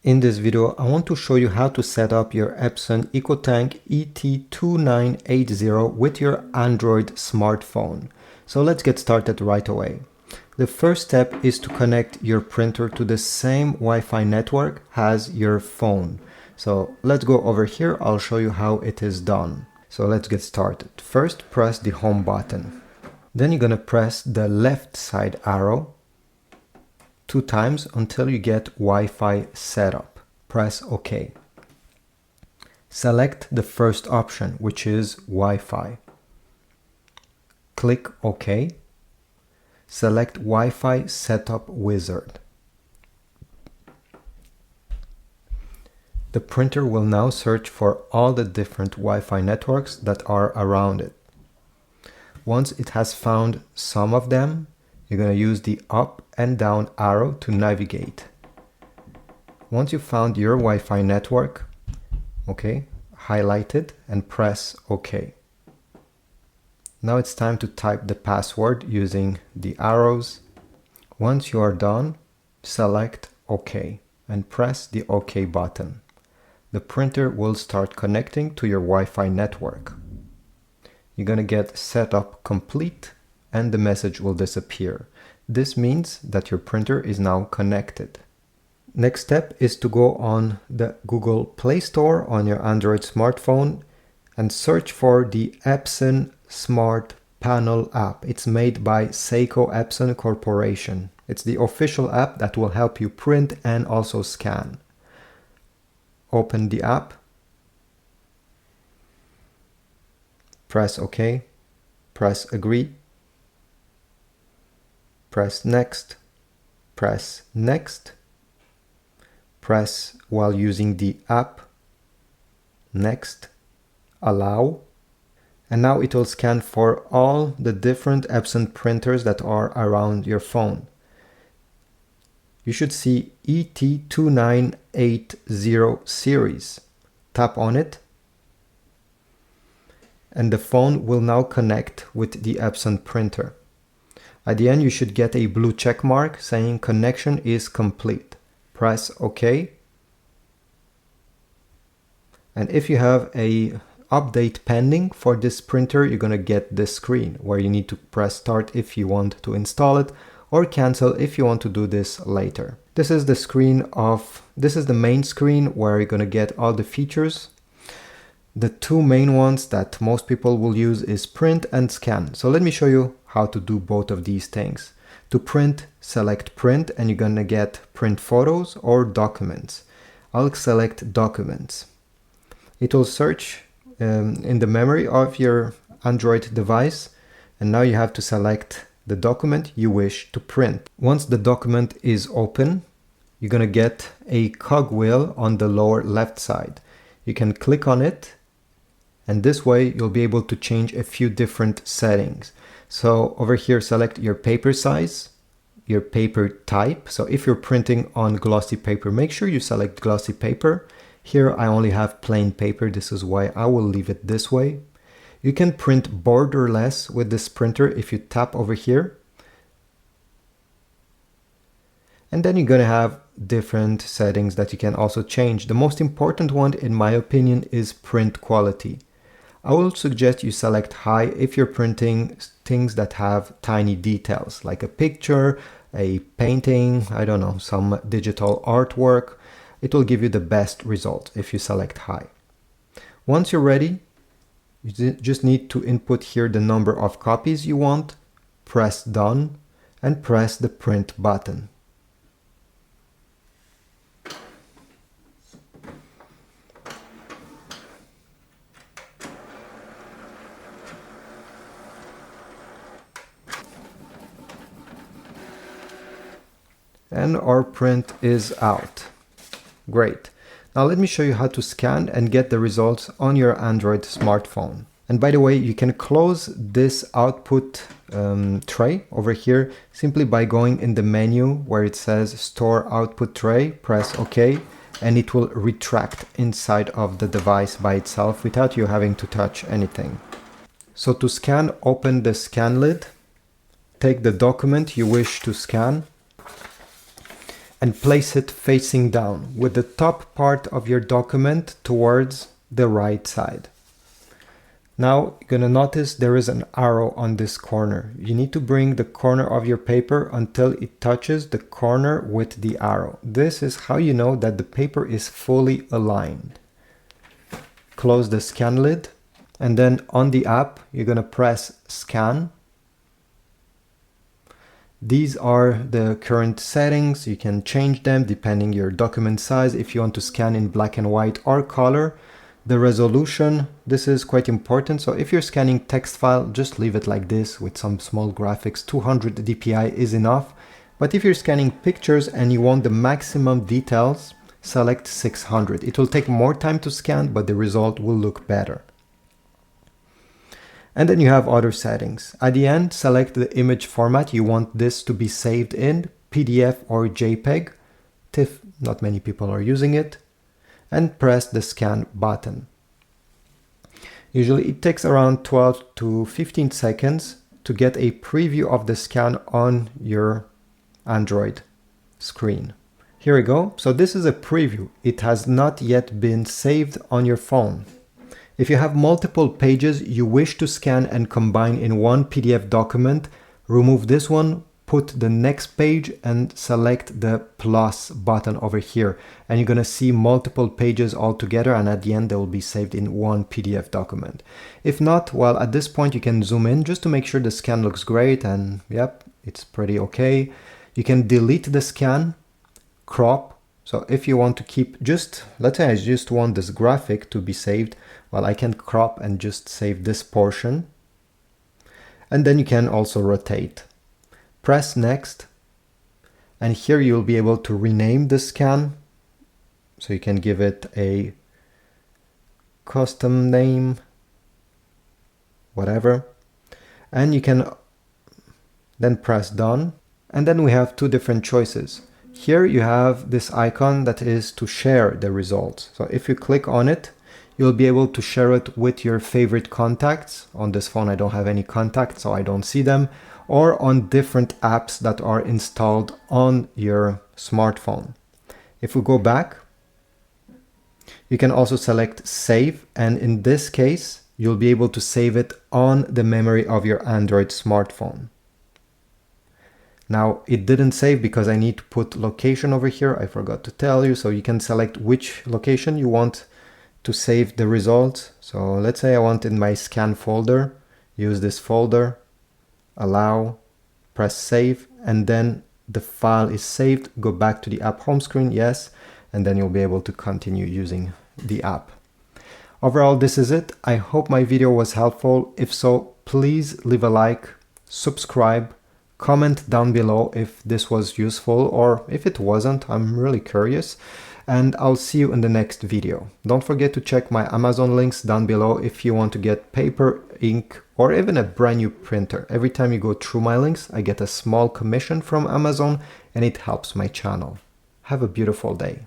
In this video, I want to show you how to set up your Epson EcoTank ET-2980 with your Android smartphone. So let's get started right away. The first step is to connect your printer to the same Wi-Fi network as your phone. So let's go over here. I'll show you how it is done. So let's get started. First, press the home button. Then you're going to press the left side arrow 2 times until you get Wi-Fi setup. Press OK. Select the first option, which is Wi-Fi. Click OK. Select Wi-Fi Setup Wizard. The printer will now search for all the different Wi-Fi networks that are around it. Once it has found some of them, you're going to use the up and down arrow to navigate. Once you found your Wi-Fi network, okay, highlight it and press OK. Now it's time to type the password using the arrows. Once you are done, select OK and press the OK button. The printer will start connecting to your Wi-Fi network. You're going to get setup complete and the message will disappear. This means that your printer is now connected. Next step is to go on the Google Play Store on your Android smartphone and search for the Epson Smart Panel app. It's made by Seiko Epson Corporation. It's the official app that will help you print and also scan. Open the app. Press OK. Press Agree. Press Next. Press Next. Press while using the app. Next. Allow. And now it will scan for all the different Epson printers that are around your phone. You should see ET-2980 series. Tap on it. And the phone will now connect with the Epson printer. At the end, you should get a blue check mark saying connection is complete. Press OK. And if you have a update pending for this printer, you're going to get this screen where you need to press start if you want to install it or cancel if you want to do this later. This is the main screen where you're going to get all the features. The two main ones that most people will use is print and scan. So let me show you how to do both of these things. To print, select print and you're going to get print photos or documents. I'll select documents. It will search in the memory of your Android device and now you have to select the document you wish to print. Once the document is open, you're going to get a cogwheel on the lower left side. You can click on it and this way you'll be able to change a few different settings. So over here, select your paper size, your paper type. So if you're printing on glossy paper, make sure you select glossy paper. Here I only have plain paper. This is why I will leave it this way. You can print borderless with this printer if you tap over here. And then you're going to have different settings that you can also change. The most important one, in my opinion, is print quality. I will suggest you select high if you're printing things that have tiny details, like a picture, a painting, I don't know, some digital artwork. It will give you the best result if you select high. Once you're ready, you just need to input here the number of copies you want, press done, and press the print button. And our print is out. Great. Now let me show you how to scan and get the results on your Android smartphone. And by the way, you can close this output tray over here simply by going in the menu where it says Store Output Tray, press OK, and it will retract inside of the device by itself without you having to touch anything. So to scan, open the scan lid, take the document you wish to scan, and place it facing down with the top part of your document towards the right side. Now you're going to notice there is an arrow on this corner. You need to bring the corner of your paper until it touches the corner with the arrow. This is how you know that the paper is fully aligned. Close the scan lid, and then on the app you're going to press scan. These are the current settings. You can change them depending your document size, if you want to scan in black and white or color. The resolution, this is quite important. So if you're scanning text file, just leave it like this with some small graphics. 200 dpi is enough. But if you're scanning pictures and you want the maximum details, select 600. It will take more time to scan, but the result will look better. And then you have other settings. At the end, select the image format you want this to be saved in, PDF or JPEG. TIFF, not many people are using it. And press the scan button. Usually it takes around 12 to 15 seconds to get a preview of the scan on your Android screen. Here we go. So this is a preview. It has not yet been saved on your phone. If you have multiple pages you wish to scan and combine in one PDF document, remove this one, put the next page and select the plus button over here. And you're going to see multiple pages all together, and at the end they will be saved in one PDF document. If not, well, at this point you can zoom in just to make sure the scan looks great, and yep, it's pretty okay. You can delete the scan, crop. So if you want to keep just, let's say I just want this graphic to be saved, well, I can crop and just save this portion. And then you can also rotate. Press next, and here you'll be able to rename the scan. So you can give it a custom name, whatever. And you can then press done. And then we have two different choices. Here you have this icon that is to share the results. So if you click on it, you'll be able to share it with your favorite contacts. On this phone I don't have any contacts, so I don't see them. Or on different apps that are installed on your smartphone. If we go back, you can also select save, and in this case you'll be able to save it on the memory of your Android smartphone. Now it didn't save because I need to put location over here. I forgot to tell you. So you can select which location you want to save the results. So let's say I want in my scan folder, use this folder, allow, press save, and then the file is saved. Go back to the app home screen, yes, and then you'll be able to continue using the app. Overall, this is it. I hope my video was helpful. If so, please leave a like, subscribe, comment down below if this was useful, or if it wasn't. I'm really curious, and I'll see you in the next video. Don't forget to check my Amazon links down below if you want to get paper, ink, or even a brand new printer. Every time you go through my links, I get a small commission from Amazon, and it helps my channel. Have a beautiful day.